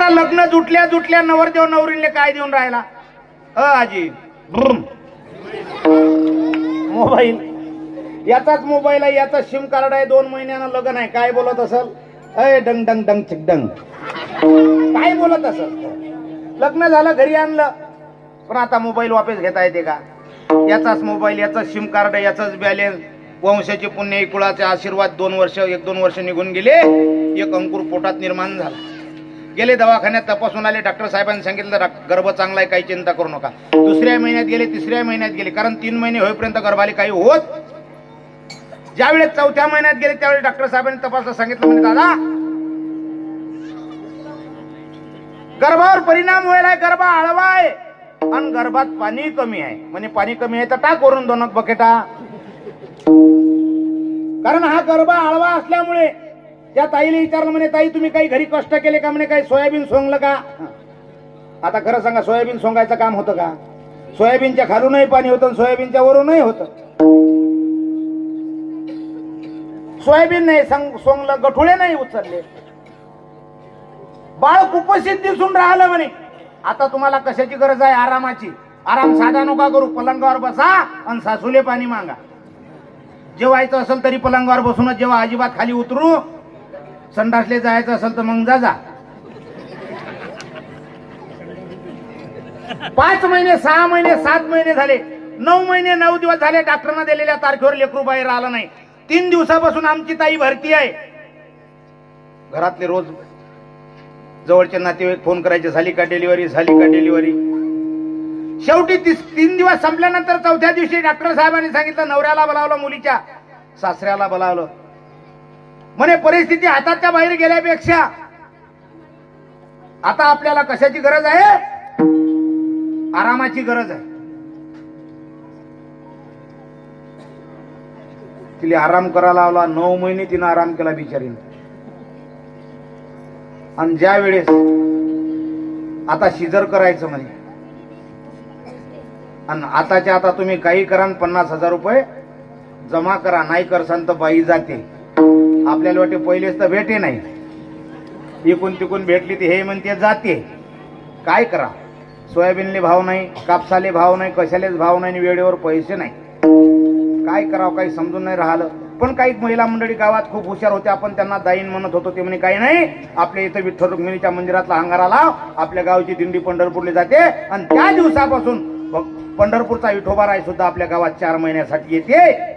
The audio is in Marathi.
आता लग्न जुटल्या जुटल्या नवरदेव नवरीने काय देऊन राहिला आजी मोबाईल याचाच मोबाईल आहे याचा सिम कार्ड आहे 2 महिन्यानं लग्न आहे काय बोलत असल अय डंग डंग डंग चिक डंग काय बोलत असल लग्न झालं घरी आणलं पण आता मोबाईल वापस घेता येते का याचाच मोबाईल याचाच सिम कार्ड याचाच बॅलन्स वंशाचे पुण्य कुळाचे आशीर्वाद 1-2 वर्ष निघून गेले एक अंकुर पोटात निर्माण झाला गेले दवाखान्यात तपासून आले डॉक्टर साहेबांनी सांगितलं गर्भ चांगला आहे काही चिंता करू नका दुसऱ्या महिन्यात गेले तिसऱ्या महिन्यात गेले कारण 3 महिने होईपर्यंत गर्भाला काही होत ज्यावेळेस 4थ्या महिन्यात गेले त्यावेळेस डॉक्टर साहेबांनी तपासलं सांगितलं म्हणजे दादा गर्भावर परिणाम व्हायला गर्भ आळवा आहे आणि गर्भात पाणी कमी आहे म्हणजे पाणी कमी आहे तर टाक वरून 2 बकेटा कारण हा गर्भ आळवा असल्यामुळे त्या ताईला विचारलं म्हणे ताई तुम्ही काही घरी कष्ट केले का म्हणे काही सोयाबीन सोंगलं का आता खरं सांगा सोयाबीन सोंगायचं काम होतं का सोयाबीनच्या खालूनही पाणी होतं सोयाबीनच्या वरूनही होतं सोयाबीन नाही सोंगलं गठुळे नाही उचलले बाळ कुपोषित दिसून राहिलं म्हणे आता तुम्हाला कशाची गरज आहे आरामाची आराम साधा नका करू पलंगावर बसा आणि सासूले पाणी मागा जेवायचं असेल तरी पलंगावर बसूनच जेव्हा अजिबात खाली उतरू संडासले जायचं असेल तर मग जा 5 महिने 6 महिने 7 महिने झाले 9 महिने 9 दिवस झाले डॉक्टरना दिलेल्या तारखेवर लेकरू बाहेर आलं नाही 3 दिवसापासून आमची ताई भरती आहे घरातले रोज जवळचे नातेवाईक फोन करायचे झाली का डिलिव्हरी शेवटी 3 दिवस संपल्यानंतर 4थ्या दिवशी डॉक्टर साहेबांनी सांगितलं नवऱ्याला बोलावलं मुलीच्या सासऱ्याला बोलावलं म्हणे परिस्थिती हाताच्या बाहेर गेल्यापेक्षा आता आपल्याला कशाची गरज आहे आरामाची गरज आहे तिला आराम करायला लावला 9 महिने तिनं आराम केला बिचारीने आणि ज्या वेळेस आता शिजर करायचं म्हणे आणि आताच्या आता तुम्ही काही करा 50,000 रुपये जमा करा नाही करसान तर बाई जाते आपल्याला वाटते पहिलेच तर भेटे नाही इकून तिकून भेटली ती हे म्हणते जाते काय करा सोयाबीनले भाव नाही कापसाले भाव नाही कशालेच भाव नाही वेळेवर पैसे नाही काय करावं काही समजून नाही राहिलं पण काही महिला मंडळी गावात खूप हुशार होते आपण त्यांना दाईन म्हणत होतो ते म्हणे काही नाही आपल्या इथं विठ्ठल रुक्मिणीच्या मंदिरातला अंगारा लाव आपल्या गावची दिंडी पंढरपूरला जाते आणि त्या दिवसापासून पंढरपूरचा विठोबा राय सुद्धा आपल्या गावात 4 महिन्यासाठी येते